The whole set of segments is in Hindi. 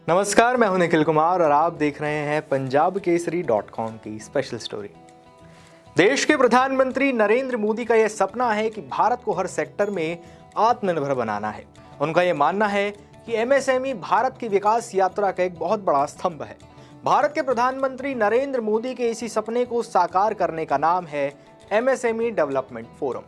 नमस्कार, मैं हूं निखिल कुमार और आप देख रहे हैं पंजाबकेसरी.com की स्पेशल स्टोरी। देश के प्रधानमंत्री नरेंद्र मोदी का यह सपना है कि भारत को हर सेक्टर में आत्मनिर्भर बनाना है। उनका यह मानना है कि एमएसएमई भारत की विकास यात्रा का एक बहुत बड़ा स्तंभ है। भारत के प्रधानमंत्री नरेंद्र मोदी के इसी सपने को साकार करने का नाम है एमएसएमई डेवलपमेंट फोरम।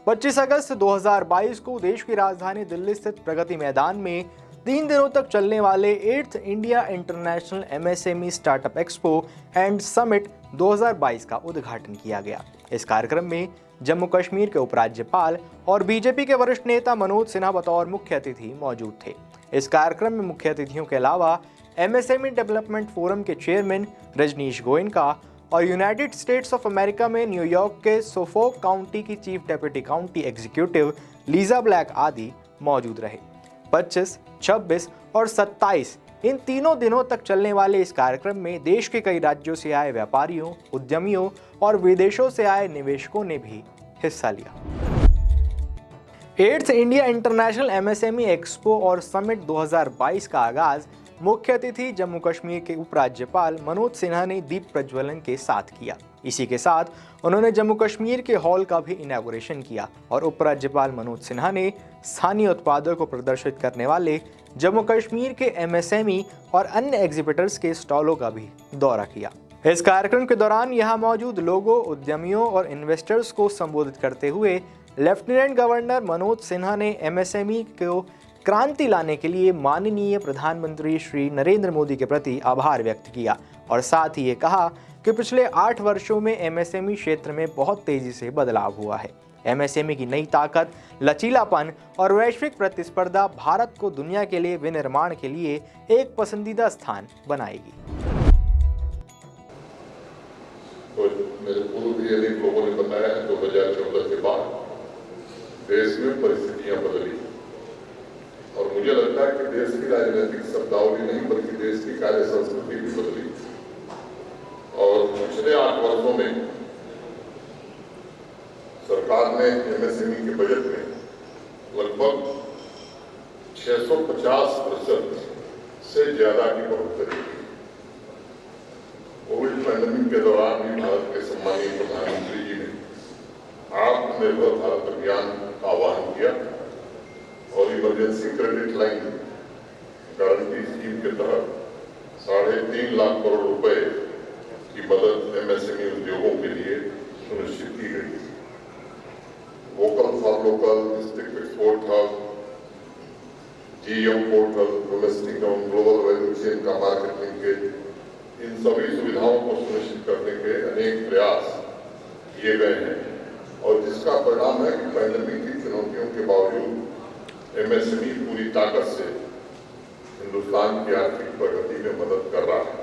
25 अगस्त 2022 को देश की राजधानी दिल्ली स्थित प्रगति मैदान में 3 दिनों तक चलने वाले 8th India international MSME startup expo and summit 2022 का उद्घाटन किया गया। इस कार्यक्रम में जम्मू कश्मीर के उपराज्यपाल और बीजेपी के वरिष्ठ नेता मनोज सिन्हा बतौर मुख्य अतिथि मौजूद थे। इस कार्यक्रम में मुख्य अतिथियों के अलावा एमएसएमई डेवलपमेंट फोरम के चेयरमैन रजनीश गोयनका और यूनाइटेड स्टेट्स ऑफ अमेरिका में न्यूयॉर्क के सोफोक काउंटी की chief deputy county executive Lisa black आदि मौजूद रहे। 25, 26 और 27 इन तीनों दिनों तक चलने वाले इस कार्यक्रम में देश के कई राज्यों से आए व्यापारियों, उद्यमियों और विदेशों से आए निवेशकों ने भी हिस्सा लिया। 8th India international MSME expo और समिट 2022 का आगाज मुख्य अतिथि जम्मू कश्मीर के उपराज्यपाल मनोज सिन्हा ने दीप प्रज्वलन के साथ किया। इसी के साथ उन्होंने जम्मू कश्मीर के हॉल का भी इनॉग्रेशन किया और उपराज्यपाल मनोज सिन्हा ने स्थानीय उत्पादों को प्रदर्शित करने वाले जम्मू कश्मीर के एमएसएमई और अन्य एग्जिबिटर्स के स्टॉलों का भी दौरा किया। इस कार्यक्रम के दौरान यहाँ मौजूद लोगों, उद्यमियों और इन्वेस्टर्स को संबोधित करते हुए लेफ्टिनेंट गवर्नर मनोज सिन्हा ने एमएसएमई को क्रांति लाने के लिए माननीय प्रधानमंत्री श्री नरेंद्र मोदी के प्रति आभार व्यक्त किया और साथ ही ये कहा कि पिछले 8 वर्षों में एमएसएमई क्षेत्र में बहुत तेजी से बदलाव हुआ है। एमएसएमई की नई ताकत, लचीलापन और वैश्विक प्रतिस्पर्धा भारत को दुनिया के लिए विनिर्माण के लिए एक पसंदीदा स्थान बनाएगी। तो मेरे पूर्व भी अनेक लोगों ने बताया 2014 के बाद देश में परिस्थितियां बदली और मुझे लगता है कि देश की राजनीतिक शब्दावली नहीं बल्कि देश की कार्य संस्कृति भी बदली और पिछले 8 वर्षों में सरकार ने एमएसएमई के बजट में लगभग 650% से ज्यादा की बढ़ोतरी की। कोविड पैंडेमिक के दौरान भी भारत के सम्मानीय प्रधानमंत्री जी ने आत्मनिर्भर भारत अभियान का आह्वान किया और emergency credit line guarantee scheme के तहत 3.5 लाख करोड़ रुपए की मदद एमएसएमई उद्योगों के लिए सुनिश्चित की गई। Vocal for local, district export hub, GM portal, domestic और ग्लोबल वैल्यू चेन का मार्केट लिंकेज, इन सभी सुविधाओं को सुनिश्चित करने के अनेक प्रयास किए गए हैं और जिसका परिणाम है कि पैंडेमिक की चुनौतियों के बावजूद एमएसएमई पूरी ताकत से हिंदुस्तान की आर्थिक प्रगति में मदद कर रहा है।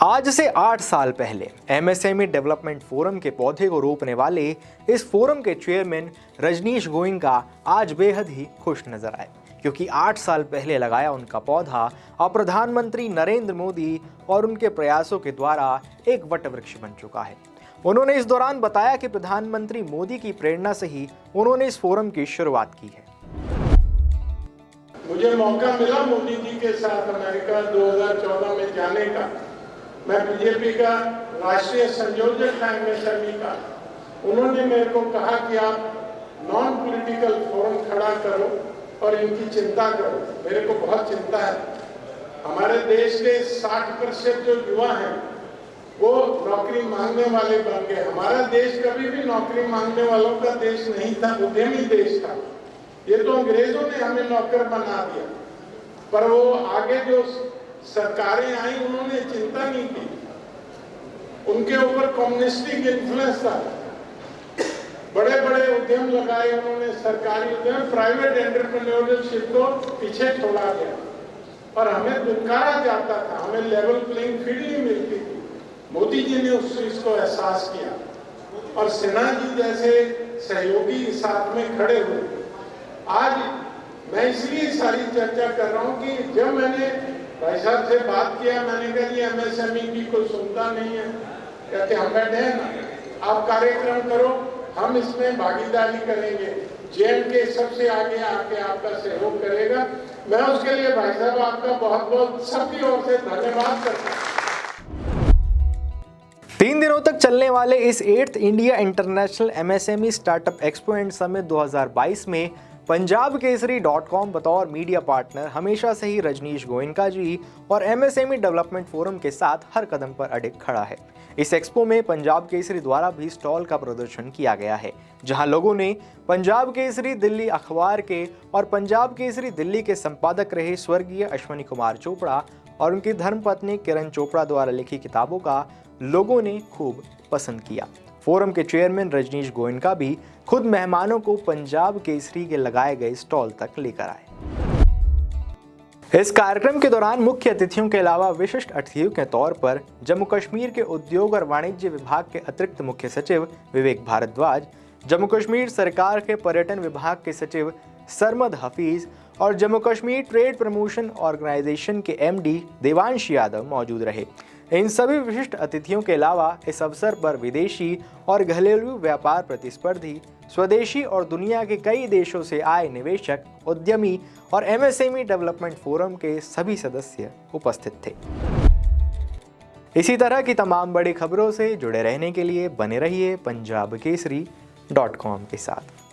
आज से 8 साल पहले एमएसएमई डेवलपमेंट फोरम के पौधे को रोपने वाले इस फोरम के चेयरमैन रजनीश गोयनका आज बेहद ही खुश नजर आए, क्योंकि 8 साल पहले लगाया उनका पौधा अब प्रधानमंत्री नरेंद्र मोदी और उनके प्रयासों के द्वारा एक वटवृक्ष बन चुका है। उन्होंने इस दौरान बताया कि प्रधानमंत्री मोदी की प्रेरणा से ही उन्होंने इस फोरम की शुरुआत की है। मुझे मौका मिला मोदी जी के साथ अमेरिका 2014 में जाने का। मैं बीजेपी का राष्ट्रीय संयोजक था एमएसएमई का। उन्होंने मेरे को कहा कि आप नॉन पॉलिटिकल फोरम खड़ा करो और इनकी चिंता करो। मेरे को बहुत चिंता है। हमारे देश के 60% जो युवा हैं वो नौकरी मांगने वाले बन गए। हमारा देश कभी भी नौकरी मांगने वालों का देश नहीं था, उद्यमी देश था। ये तो अंग्रेजों ने हमें नौकर बना दिया, पर वो आगे जो सरकारें आई उन्होंने चिंता नहीं की। उनके ऊपर कम्युनिस्टिक इन्फ्लुएंस था। बड़े बड़े उद्यम लगाए उन्होंने, सरकारी उद्यम, प्राइवेट एंटरप्रेन्योरशिप को पीछे छोड़ा गया और हमें दुत्कारा जाता था, हमें लेवल प्लेइंग फील्ड नहीं मिलती थी। मोदी जी ने उस चीज को एहसास किया और सिन्हा जी जैसे सहयोगी साथ में खड़े हुए। आज मैं इसलिए सारी चर्चा कर रहा हूं कि जब मैंने भाई साहब से बात किया, मैंने कहा ये एमएसएमई की कोई सुनता नहीं है। कहते हम बैठे हैं ना, आप कार्यक्रम करो, हम इसमें भागीदारी करेंगे। JNK सबसे आगे आके आपका सहयोग करेगा। मैं उसके लिए भाई साहब आपका बहुत बहुत सबकी ओर से धन्यवाद करता हूँ। 3 दिनों तक चलने वाले इस 8th India international MSME startup expo and summit 2022 में पंजाबकेसरी.com बतौर मीडिया पार्टनर हमेशा से ही रजनीश गोयनका जी और MSME डेवलपमेंट फोरम के साथ हर कदम पर अडिग खड़ा है। इस एक्सपो में पंजाब केसरी द्वारा भी स्टॉल का प्रदर्शन किया गया है, जहां लोगों ने पंजाब केसरी दिल्ली अखबार के और पंजाब केसरी दिल्ली के संपादक रहे स्वर्गीय अश्वनी कुमार चोपड़ा और उनकी धर्मपत्नी किरण चोपड़ा द्वारा लिखी किताबों का लोगों ने खूब पसंद किया। फोरम के चेयरमैन रजनीश गोयनका भी खुद मेहमानों को पंजाब केसरी के लगाए गए स्टॉल तक लेकर आए। इस कार्यक्रम के दौरान मुख्य अतिथियों के अलावा विशिष्ट अतिथियों के तौर पर जम्मू कश्मीर के उद्योग और वाणिज्य विभाग के अतिरिक्त मुख्य सचिव विवेक भारद्वाज, जम्मू कश्मीर सरकार के पर्यटन विभाग के सचिव सरमद हफीज और Jammu Kashmir trade promotion organisation के MD देवांश यादव मौजूद रहे। इन सभी विशिष्ट अतिथियों के अलावा इस अवसर पर विदेशी और घरेलू व्यापार प्रतिस्पर्धी, स्वदेशी और दुनिया के कई देशों से आए निवेशक, उद्यमी और MSME डेवलपमेंट फोरम के सभी सदस्य उपस्थित थे। इसी तरह की तमाम बड़ी खबरों से जुड़े रहने के लिए बने रहिए पंजाबकेसरी.com के साथ।